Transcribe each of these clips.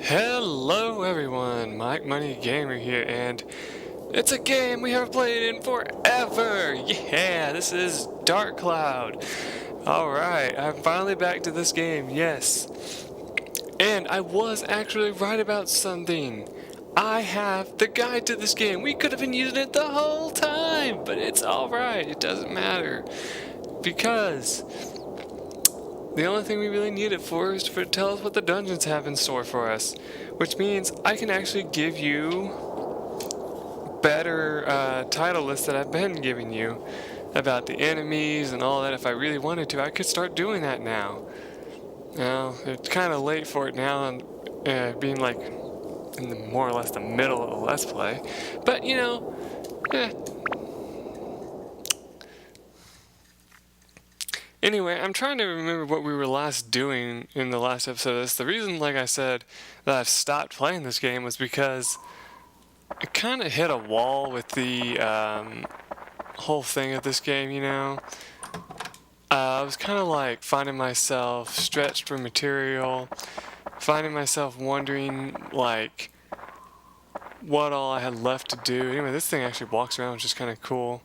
Hello everyone, MikeMoneyGMR here, and it's a game we haven't played in forever! Yeah, this is Dark Cloud. Alright, I'm finally back to this game, yes. And I was actually right about something. I have the guide to this game. We could have been using it the whole time, but it's alright, it doesn't matter. Because the only thing we really need it for is to tell us what the dungeons have in store for us. Which means I can actually give you better title lists that I've been giving you about the enemies and all that. If I really wanted to, I could start doing that now. Now, it's kind of late for it now, and being like in the more or less the middle of the Let's Play. But, you know, Anyway, I'm trying to remember what we were last doing in the last episode of this. The reason, like I said, that I've stopped playing this game was because I kind of hit a wall with the whole thing of this game, you know? I was kind of like finding myself stretched for material, finding myself wondering, like, what all I had left to do. Anyway, this thing actually walks around, which is kind of cool.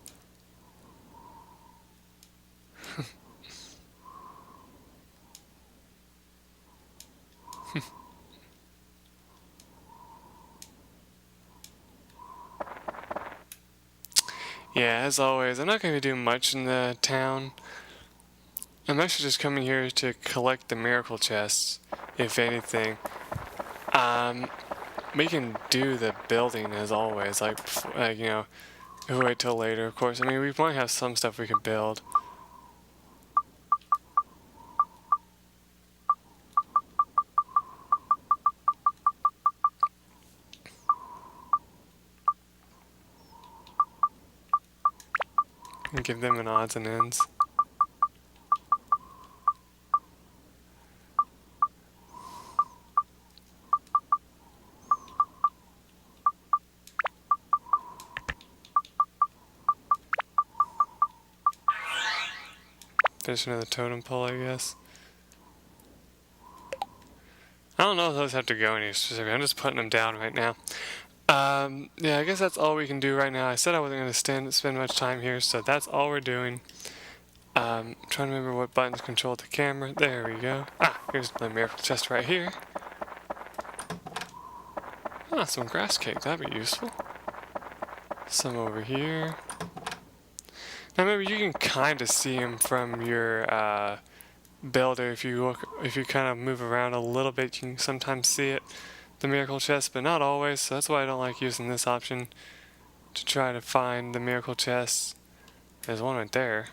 Yeah, as always, I'm not going to be doing much in the town. I'm actually just coming here to collect the miracle chests, if anything. We can do the building as always, like you know, we'll wait till later, of course. I mean, we might have some stuff we can build. And give them an odds and ends. There's another totem pole, I guess. I don't know if those have to go any specific. I'm just putting them down right now. Yeah, I guess that's all we can do right now. I said I wasn't going to spend much time here, so that's all we're doing. Trying to remember what buttons control the camera. There we go. Ah, here's the miracle chest right here. Ah, some grass cake. That'd be useful. Some over here. Now, maybe you can kind of see them from your builder. If you kind of move around a little bit, you can sometimes see it, the miracle chest, but not always. So that's why I don't like using this option to try to find the miracle chest. There's one right there.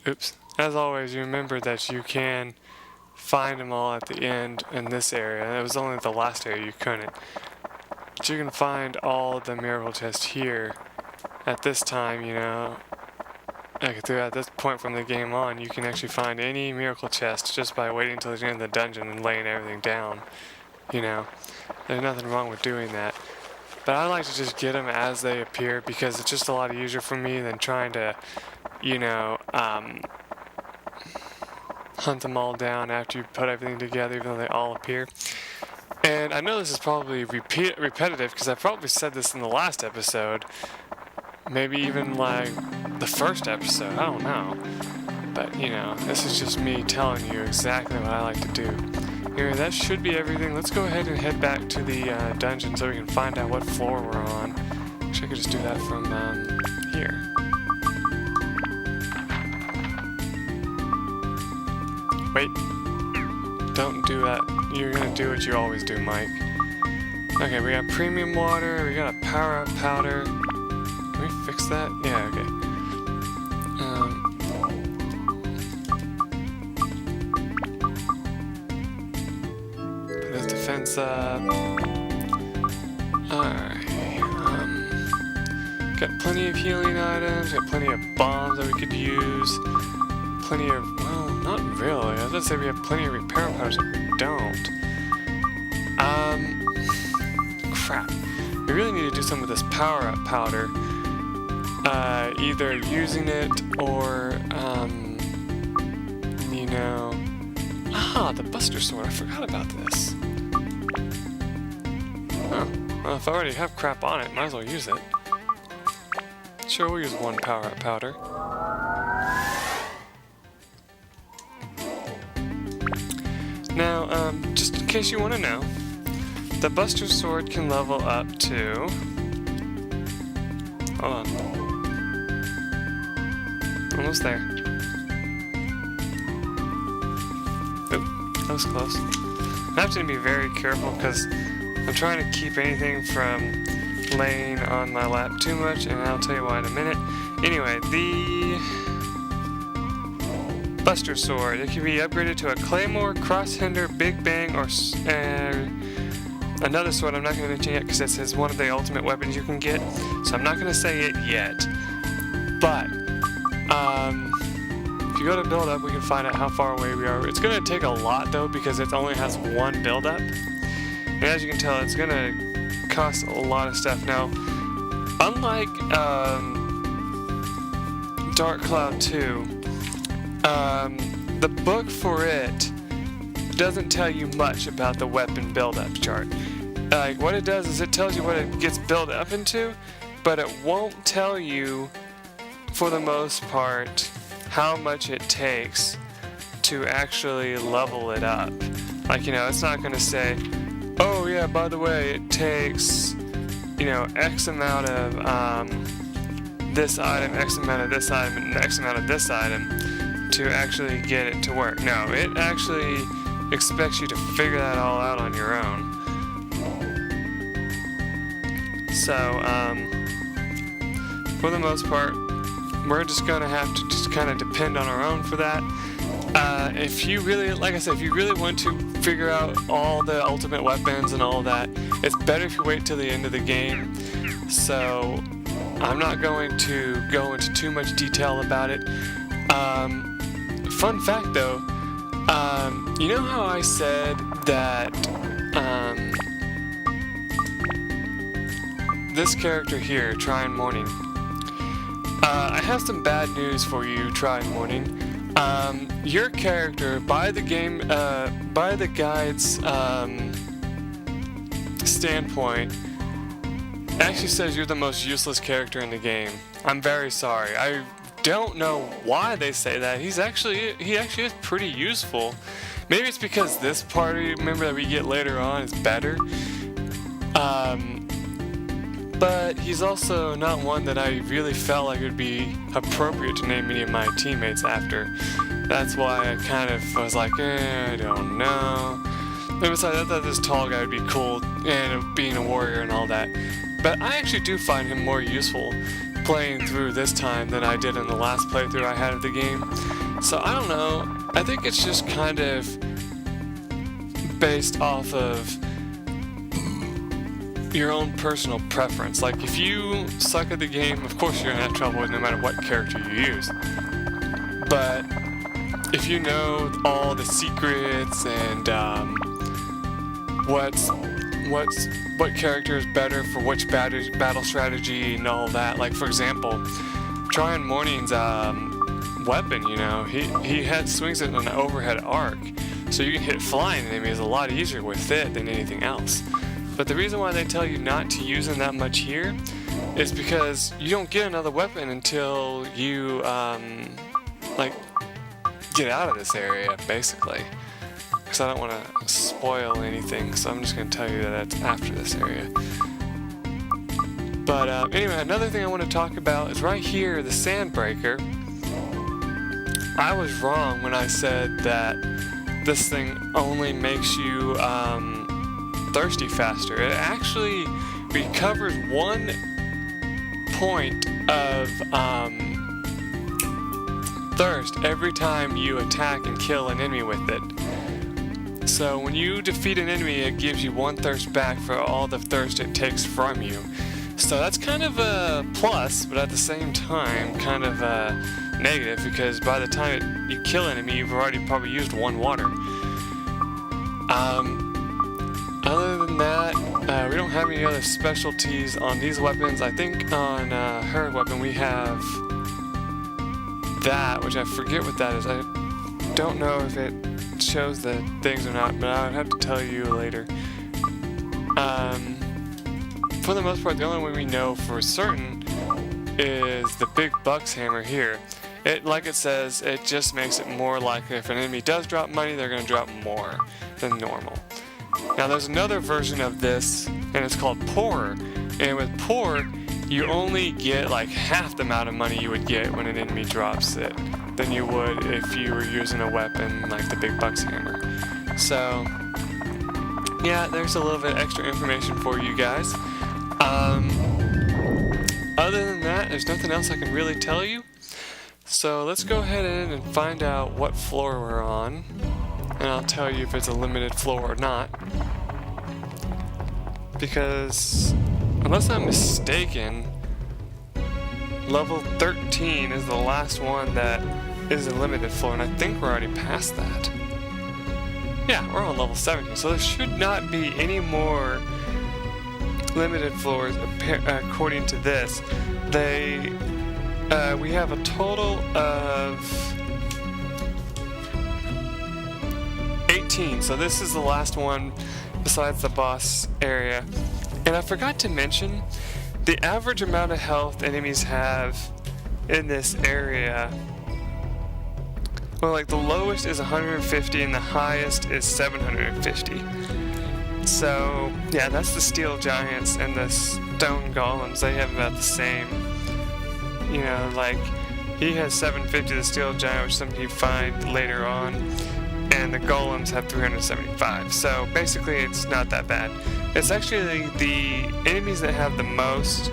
Oops. As always, you remember that you can find them all at the end in this area. It was only the last area you couldn't. But you can find all the miracle chests here at this time, you know. Like at this point from the game on, you can actually find any miracle chest just by waiting until the end of the dungeon and laying everything down. You know, there's nothing wrong with doing that. But I like to just get them as they appear because it's just a lot easier for me than trying to, you know, hunt them all down after you put everything together, even though they all appear. And I know this is probably repetitive because I probably said this in the last episode, maybe even like the first episode, I don't know. But, you know, this is just me telling you exactly what I like to do. Anyway, that should be everything. Let's go ahead and head back to the dungeon so we can find out what floor we're on. Wish I could just do that from here. Wait. Don't do that. You're gonna do what you always do, Mike. Okay, we got premium water, we got a power-up powder. Can we fix that? Yeah, okay. Put his defense up. Alright. Got plenty of healing items, got plenty of bombs that we could use. Plenty of, well, not really. I was gonna say we have plenty of repair powders, but we don't. Crap. We really need to do some of this power-up powder. Either using it or, Ah, the Buster Sword. I forgot about this. Oh, well, if I already have crap on it, might as well use it. Sure, we'll use one power-up powder. Now, just in case you want to know, the Buster Sword can level up to... Hold on. Almost there. Oop, that was close. I have to be very careful because I'm trying to keep anything from laying on my lap too much, and I'll tell you why in a minute. Anyway, the Buster Sword. It can be upgraded to a Claymore, Crosshinder, Big Bang, or another sword I'm not going to mention yet because it says one of the ultimate weapons you can get, so I'm not going to say it yet. But, if you go to build up, we can find out how far away we are. It's going to take a lot though because it only has one build up. And as you can tell, it's going to cost a lot of stuff. Now, unlike Dark Cloud 2, the book for it doesn't tell you much about the weapon build-up chart. Like, what it does is it tells you what it gets built up into, but it won't tell you, for the most part, how much it takes to actually level it up. Like, you know, it's not going to say, oh yeah, by the way, it takes, you know, X amount of this item, X amount of this item, and X amount of this item to actually get it to work. No, it actually expects you to figure that all out on your own. So, for the most part, we're just going to have to just kind of depend on our own for that. If you really, like I said, if you really want to figure out all the ultimate weapons and all that, it's better if you wait till the end of the game. So, I'm not going to go into too much detail about it. Fun fact though, you know how I said that this character here, Try and Morning, I have some bad news for you, Try and Morning. Your character, by the guide's standpoint, actually says you're the most useless character in the game. I'm very sorry. I don't know why they say that. He actually is pretty useful. Maybe it's because this party member that we get later on is better. But he's also not one that I really felt like it would be appropriate to name any of my teammates after. That's why I kind of was like, I don't know. And besides, I thought this tall guy would be cool, and being a warrior and all that. But I actually do find him more useful playing through this time than I did in the last playthrough I had of the game. So I don't know. I think it's just kind of based off of your own personal preference. Like, if you suck at the game, of course you're gonna have trouble with no matter what character you use. But if you know all the secrets and what character is better for which battle strategy and all that. Like, for example, Try and Morning's weapon, you know, he swings it in an overhead arc, so you can hit flying enemies a lot easier with it than anything else. But the reason why they tell you not to use them that much here is because you don't get another weapon until you like get out of this area, basically. Because I don't want to spoil anything, so I'm just going to tell you that that's after this area. But anyway, another thing I want to talk about is right here, the Sandbreaker. I was wrong when I said that this thing only makes you thirsty faster. It actually recovers 1 point of thirst every time you attack and kill an enemy with it. So when you defeat an enemy, it gives you 1 thirst back for all the thirst it takes from you. So that's kind of a plus, but at the same time, kind of a negative, because by the time you kill an enemy, you've already probably used 1 water. Other than that, we don't have any other specialties on these weapons. I think on her weapon we have that, which I forget what that is. I don't know if it shows the things or not, but I would have to tell you later. For the most part, the only one we know for certain is the big bucks hammer here. Like it says, it just makes it more likely if an enemy does drop money, they're going to drop more than normal. Now there's another version of this, and it's called Pourer. And with Pour, you only get like half the amount of money you would get when an enemy drops it than you would if you were using a weapon like the big bucks hammer. So yeah, there's a little bit extra information for you guys. Other than that, there's nothing else I can really tell you. So let's go ahead and find out what floor we're on, and I'll tell you if it's a limited floor or not. Because, unless I'm mistaken, level 13 is the last one that is a limited floor, and I think we're already past that. Yeah, we're on level 17, so there should not be any more limited floors according to this. We have a total of 18, so this is the last one besides the boss area. And I forgot to mention, the average amount of health enemies have in this area, well, like the lowest is 150 and the highest is 750. So yeah, that's the steel giants and the stone golems. They have about the same. You know, like he has 750, the steel giant, which some you find later on, and the golems have 375. So basically, it's not that bad. It's actually the enemies that have the most.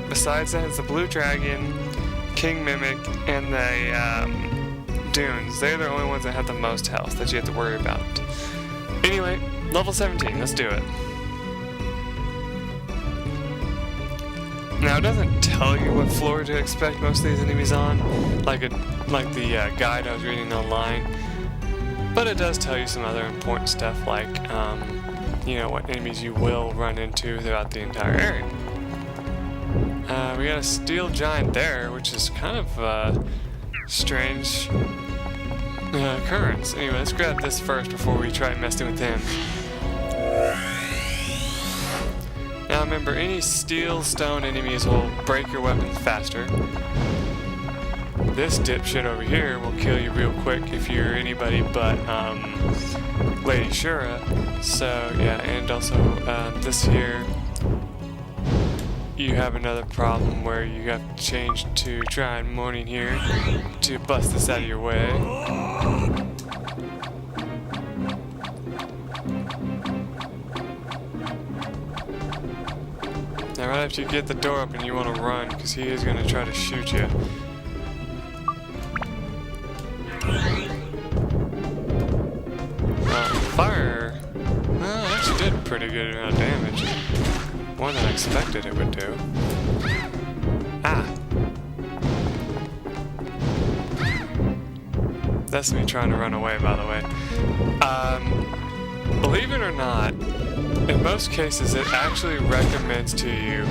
Besides that, it's the blue dragon, king mimic, and the dunes. They're the only ones that have the most health that you have to worry about. Anyway, level 17. Let's do it. Now, it doesn't tell you what floor to expect most of these enemies on, like the guide I was reading online, but it does tell you some other important stuff, like, you know, what enemies you will run into throughout the entire area. We got a steel giant there, which is kind of a strange occurrence. Anyway, let's grab this first before we try messing with him. Now remember, any steel stone enemies will break your weapons faster. This dipshit over here will kill you real quick if you're anybody but Lady Shura. So yeah, and also this here, you have another problem where you have to change to try and morning here to bust this out of your way. Now right after you get the door open, you want to run, because he is going to try to shoot you. Fire! Well, it actually did a pretty good amount of damage. More than I expected it would do. Ah! That's me trying to run away, by the way. Believe it or not, in most cases, it actually recommends to you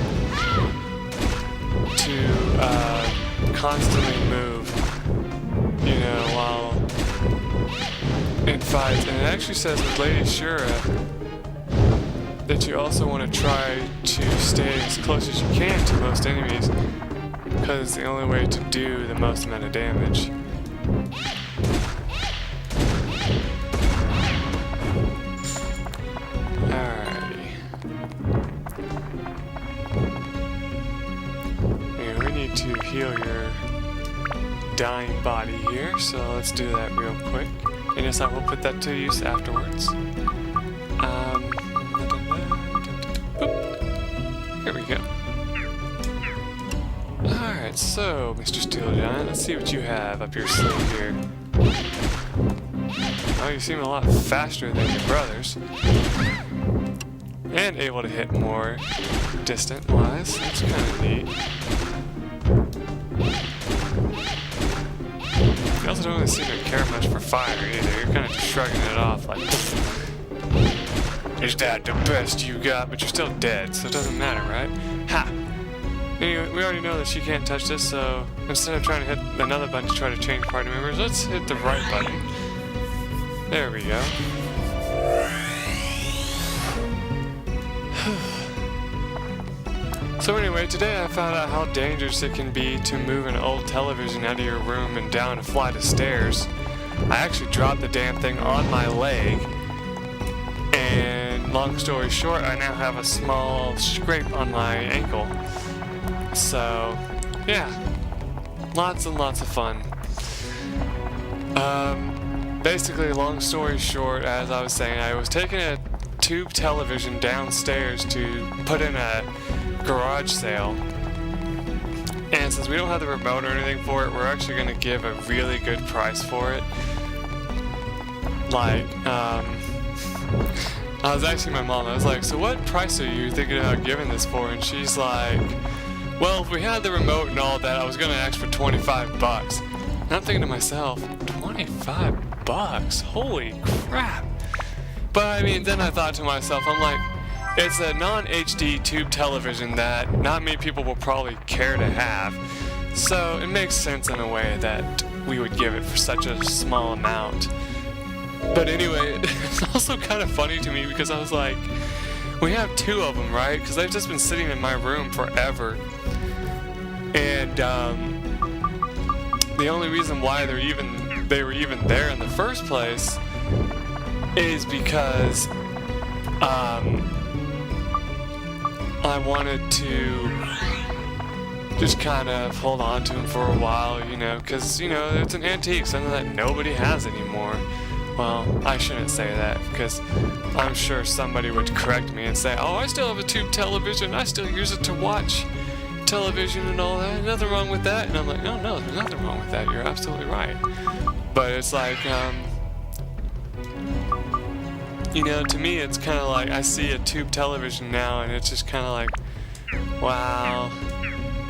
to constantly move, you know, while in fights. And it actually says with Lady Shura that you also want to try to stay as close as you can to most enemies, because it's the only way to do the most amount of damage. To heal your dying body here, so let's do that real quick. And yes, I will put that to use afterwards. Here we go. Alright, so Mr. Steel Giant, let's see what you have up your sleeve here. Oh, you seem a lot faster than your brothers. And able to hit more distant-wise. That's kind of neat. You also don't really seem to care much for fire either. You're kind of just shrugging it off like, is that the best you got? But you're still dead, so it doesn't matter, right? Ha! Anyway, we already know that she can't touch this, so instead of trying to hit another button to try to change party members, let's hit the right button. There we go. So anyway, today I found out how dangerous it can be to move an old television out of your room and down a flight of stairs. I actually dropped the damn thing on my leg, and long story short, I now have a small scrape on my ankle. So, yeah, lots and lots of fun. Basically, long story short, as I was saying, I was taking a tube television downstairs to put in a garage sale, and since we don't have the remote or anything for it, we're actually going to give a really good price for it. Like, I was asking my mom, I was like, so what price are you thinking about giving this for? And she's like, well, if we had the remote and all that, I was going to ask for 25 bucks. And I'm thinking to myself, 25 bucks? Holy crap. But I mean, then I thought to myself, I'm like, it's a non-HD tube television that not many people will probably care to have. So it makes sense in a way that we would give it for such a small amount. But anyway, it's also kind of funny to me because I was like, we have two of them, right? Because they've just been sitting in my room forever. And the only reason why they were even there in the first place is because I wanted to just kind of hold on to them for a while, you know, because, you know, it's an antique, something that nobody has anymore. Well, I shouldn't say that, because I'm sure somebody would correct me and say, oh, I still have a tube television, I still use it to watch television and all that, nothing wrong with that. And I'm like, no, there's nothing wrong with that, you're absolutely right. But it's like, you know, to me it's kind of like I see a tube television now and it's just kind of like, wow,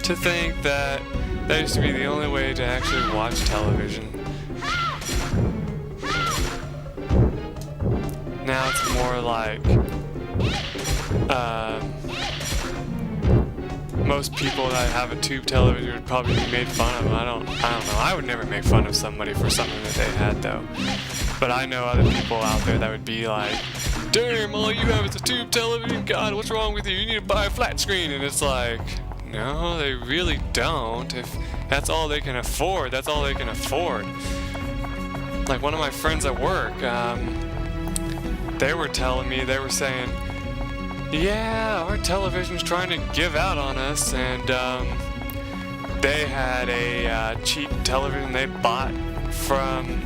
to think that that used to be the only way to actually watch television. Now it's more like, most people that have a tube television would probably be made fun of. I don't know. I would never make fun of somebody for something that they had, though. But I know other people out there that would be like, damn, all you have is a tube television? God, what's wrong with you? You need to buy a flat screen. And it's like, no, they really don't. If that's all they can afford, that's all they can afford. Like one of my friends at work, they were telling me, they were saying, yeah, our television's trying to give out on us, and they had a cheap television they bought from,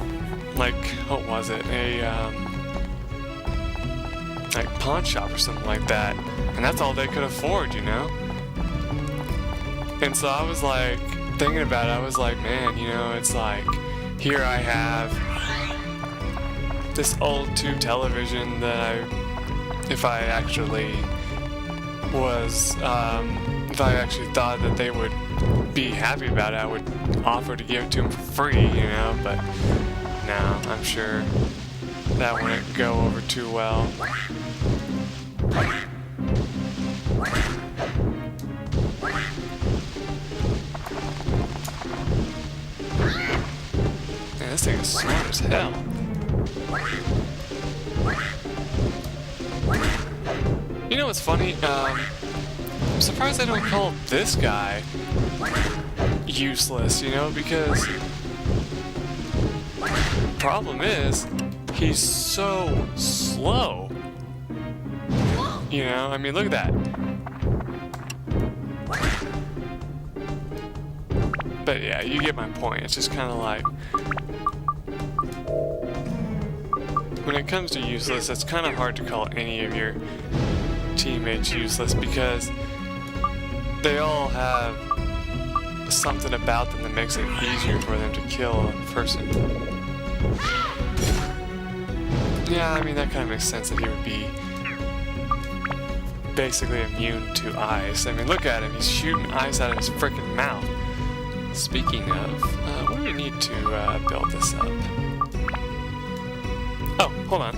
like, what was it, a like pawn shop or something like that, and that's all they could afford, you know. And so I was like thinking about it, I was like, man, you know, it's like, here I have this old tube television that if I actually thought that they would be happy about it, I would offer to give it to them for free, you know, but no, I'm sure that wouldn't go over too well. Man, this thing is smart as hell. You know what's funny? I'm surprised they don't call this guy useless, you know, because the problem is he's so slow. You know, I mean, look at that. But yeah, you get my point. It's just kind of like, when it comes to useless, it's kind of hard to call any of your teammates useless because they all have something about them that makes it easier for them to kill a person. Yeah, I mean, that kind of makes sense that he would be basically immune to ice. I mean, look at him. He's shooting ice out of his freaking mouth. Speaking of, what do we need to build this up? Oh, hold on.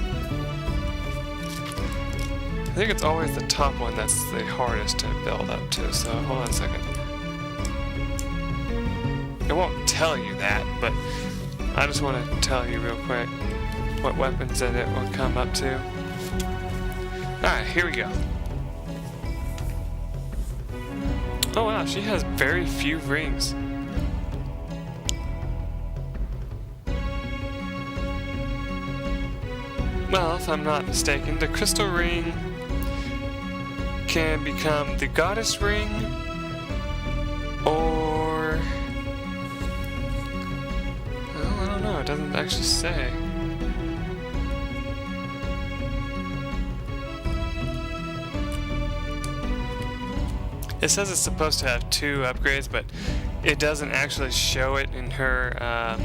I think it's always the top one that's the hardest to build up to, so hold on a second. It won't tell you that, but I just want to tell you real quick. what weapons that it will come up to. Alright, here we go. Oh wow, she has very few rings. Well, if I'm not mistaken, the crystal ring can become the goddess ring, or... well, I don't know, it doesn't actually say. It says it's supposed to have 2 upgrades, but it doesn't actually show it in her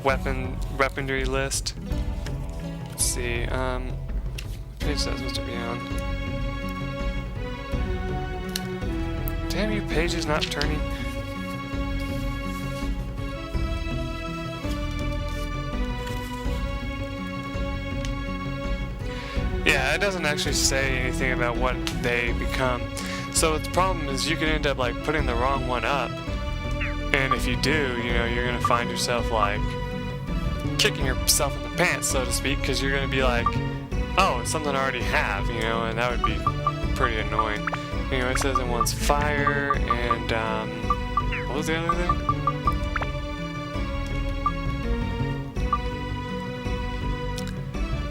weaponry list. Let's see, what page is that supposed to be on? Damn you, page is not turning. Yeah, it doesn't actually say anything about what they become. So the problem is you can end up like putting the wrong one up. And if you do, you know, you're gonna find yourself like kicking yourself in the pants, so to speak, because you're gonna be like, oh, it's something I already have, you know, and that would be pretty annoying. Anyway, it says it wants fire and what was the other thing?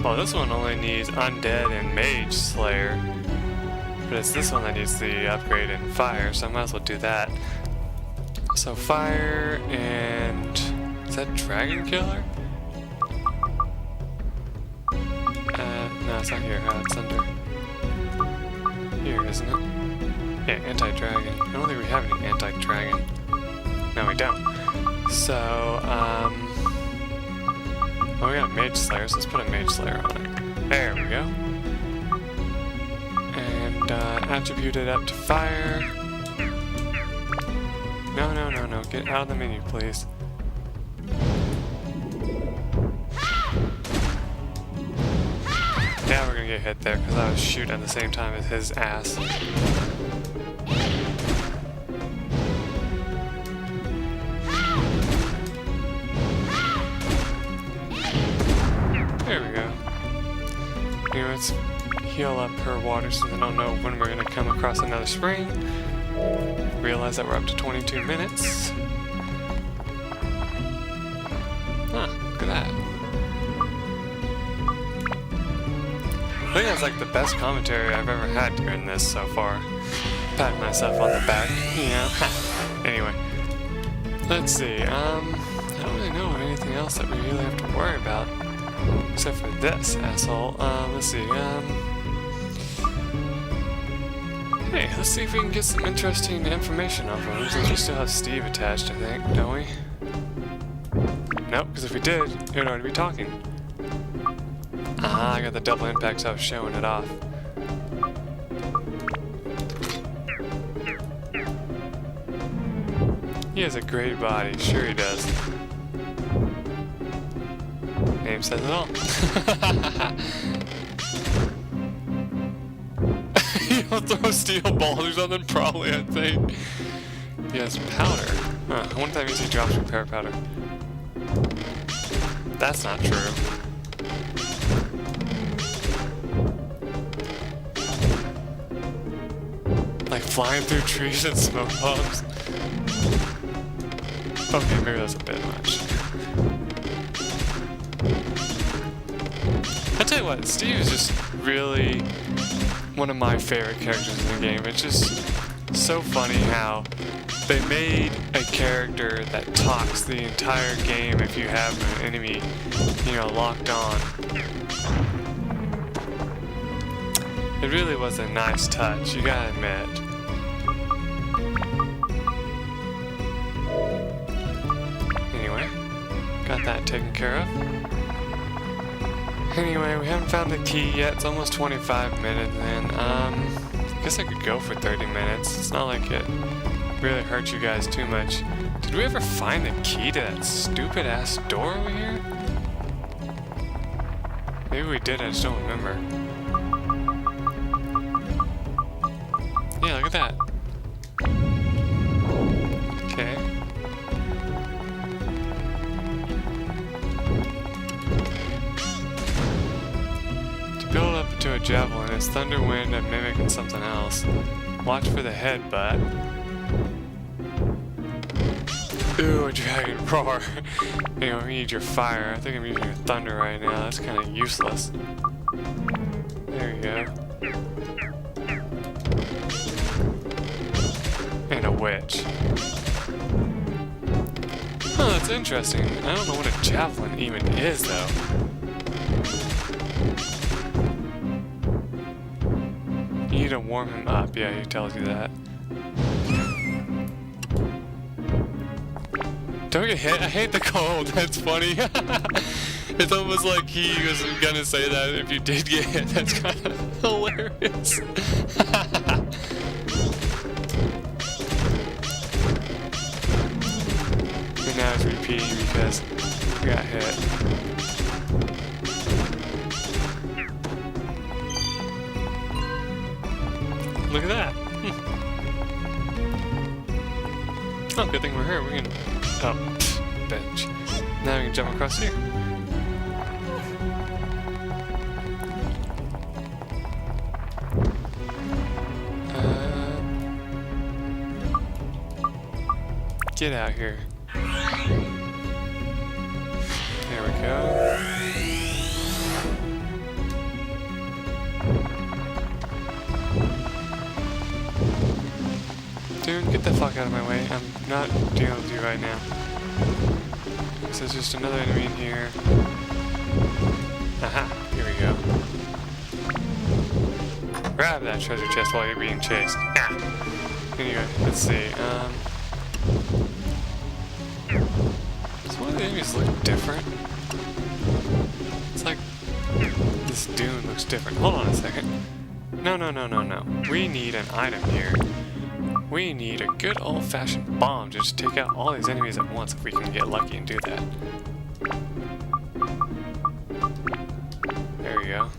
Well, this one only needs Undead and Mage Slayer, but it's this one that needs the upgrade in fire, so I might as well do that. So fire and... is that Dragon Killer? No, it's not here. It's under... here, isn't it? Yeah, anti-dragon. I don't think we have any anti-dragon. No, we don't. So, well, we got a Mage Slayer, so let's put a Mage Slayer on it. There we go. And, attribute it up to fire. No, no, no, no. Get out of the menu, please. Yeah, we're gonna get hit there, because I was shooting at the same time as his ass. There we go. Anyway, let's heal up her water since I don't know when we're gonna come across another spring. Realize that we're up to 22 minutes. Huh, look at that. I think that's like the best commentary I've ever had during this so far. Pat myself on the back, you know. Anyway, let's see. I don't really know anything else that we really have to worry about. Except for this asshole. Let's see. Hey, let's see if we can get some interesting information off of him, since we still have Steve attached, I think, don't we? Nope, because if we did, he would already be talking. Ah, I got the double impact, so I was showing it off. He has a great body, sure he does. Name says it all. He'll throw steel balls or something, probably, I think. He has powder. Huh, I wonder if that means he drops repair powder. That's not true. Like flying through trees and smoke bombs. Okay, maybe that's a bit much. I tell you what, Steve is just really one of my favorite characters in the game. It's just so funny how they made a character that talks the entire game if you have an enemy, you know, locked on. It really was a nice touch, you gotta admit. Anyway, got that taken care of. Anyway, we haven't found the key yet. It's almost 25 minutes in. I guess I could go for 30 minutes. It's not like it really hurt you guys too much. Did we ever find the key to that stupid ass door over here? Maybe we did, I just don't remember. Yeah, look at that. Okay. javelin. It's thunder, wind, and mimicking something else. Watch for the headbutt. Ooh, a dragon roar. You know, we need your fire. I think I'm using your thunder right now. That's kind of useless. There you go. And a witch. Oh, that's interesting. I don't know what a javelin even is, though. You need to warm him up. Yeah, he tells you that. Don't get hit. I hate the cold. That's funny. It's almost like he was gonna say that if you did get hit. That's kind of hilarious. And now it's repeating because we got hit. Look at that. Oh, good thing we're here. We can... Oh, bench. Now we can jump across here. Get out here. There we go. Dude, get the fuck out of my way. I'm not dealing with you right now. So there's just another enemy in here. Aha, here we go. Grab that treasure chest while you're being chased. Ah. Anyway, let's see. Does one of the enemies look different? It's like this dune looks different. Hold on a second. No. We need an item here. We need a good old-fashioned bomb to just take out all these enemies at once if we can get lucky and do that. There we go.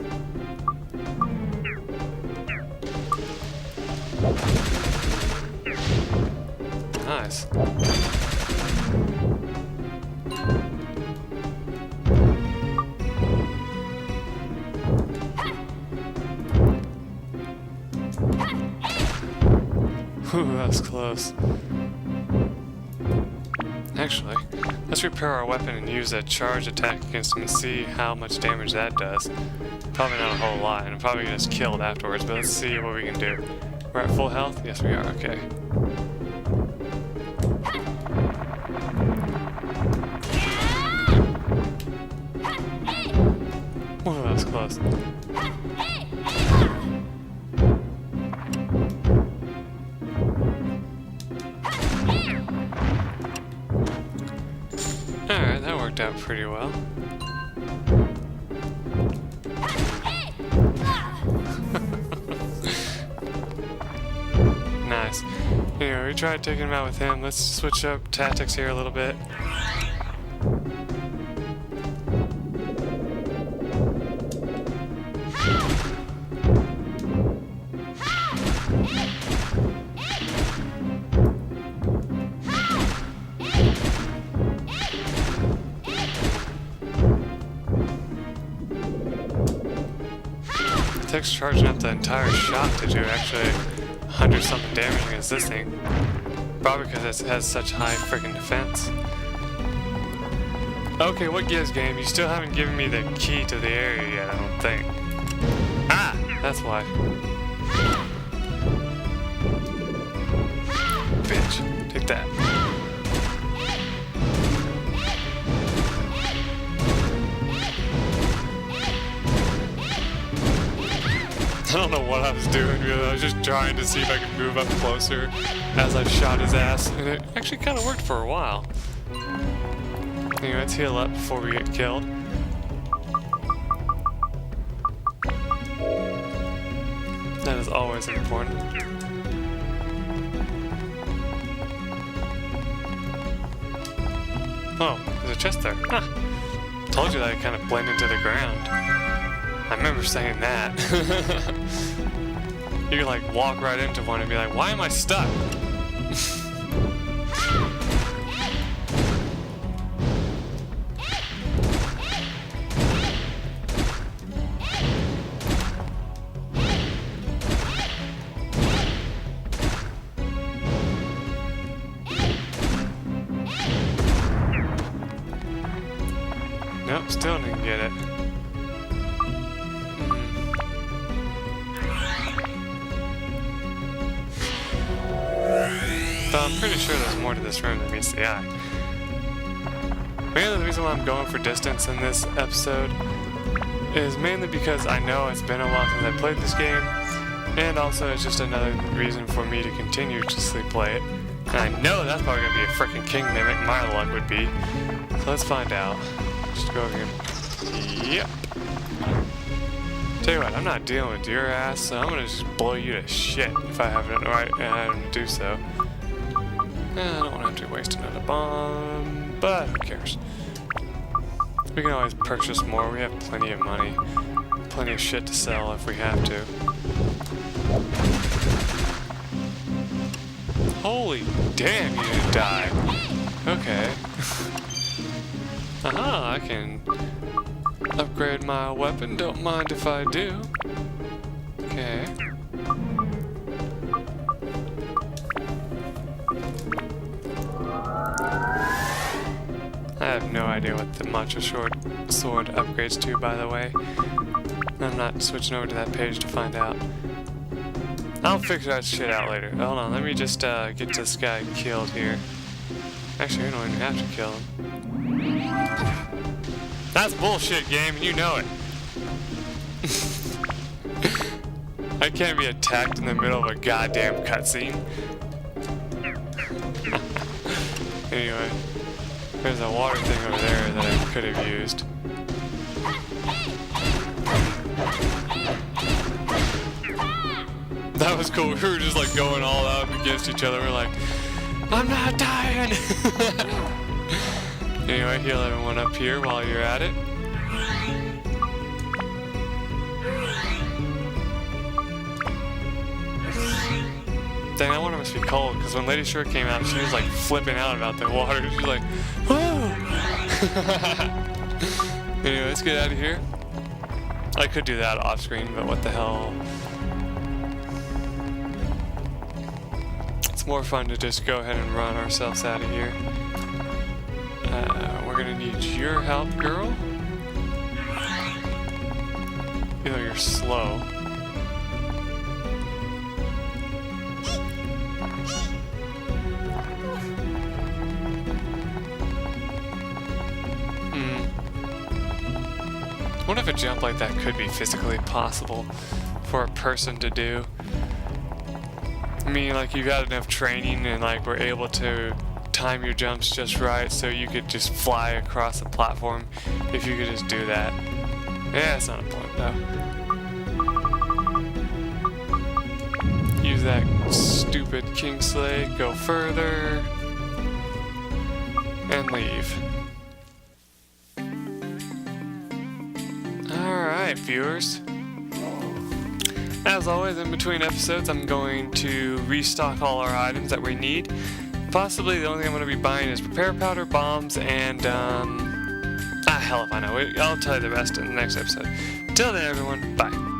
Nice. Ooh, that was close. Actually, let's repair our weapon and use a charge attack against him and see how much damage that does. Probably not a whole lot, and I'm probably gonna get us killed afterwards, but let's see what we can do. We're at full health? Yes, we are. Okay. Ooh, that was close. Alright, that worked out pretty well. Nice. Anyway, we tried taking him out with him. Let's switch up tactics here a little bit. It takes charging up the entire shot to do actually 100-something damage against this thing. Probably because it has such high freaking defense. Okay, what gives, game? You still haven't given me the key to the area yet, I don't think. Ah! That's why. Bitch. Take that. I don't know what I was doing, really. I was just trying to see if I could move up closer as I shot his ass, and it actually kind of worked for a while. Anyway, let's heal up before we get killed. That is always important. Oh, there's a chest there. Huh. Told you that I kind of blend into the ground. I remember saying that. You can like walk right into one and be like, why am I stuck? Nope, still didn't get it. So I'm pretty sure there's more to this room than meets the eye. Mainly the reason why I'm going for distance in this episode is mainly because I know it's been a while since I played this game, and also it's just another reason for me to continuously play it. And I know that's probably going to be a freaking king mimic, my luck would be. So let's find out. Just go over here. Yep. Tell you what, I'm not dealing with your ass, so I'm going to just blow you to shit if I have it right item to do so. I don't want to have to waste another bomb, but who cares? We can always purchase more. We have plenty of money. Plenty of shit to sell if we have to. Holy damn, you didn't die. Okay. Aha, I can upgrade my weapon. Don't mind if I do. Okay. I have no idea what the Macho sword upgrades to, by the way. I'm not switching over to that page to find out. I'll figure that shit out later. Hold on, let me just get this guy killed here. Actually, we don't even have to kill him. That's bullshit, game, and you know it. I can't be attacked in the middle of a goddamn cutscene. Anyway. There's a water thing over there that I could have used. That was cool. We were just like going all out against each other. We're like, I'm not dying! Anyway, heal everyone up here while you're at it. Dang, that water must be cold, because when Lady Shore came out, she was like flipping out about the water. She was like, whoa! Anyway, let's get out of here. I could do that off screen, but what the hell. It's more fun to just go ahead and run ourselves out of here. We're gonna need your help, girl. Even though you're slow. I wonder if a jump like that could be physically possible for a person to do. I mean, like, you got enough training and like we're able to time your jumps just right so you could just fly across the platform if you could just do that. Yeah, it's not important though. Use that stupid Kingsley, go further, and leave. Alright, viewers. As always, in between episodes, I'm going to restock all our items that we need. Possibly the only thing I'm going to be buying is repair powder, bombs, and, hell if I know. I'll tell you the rest in the next episode. Till then, everyone, bye.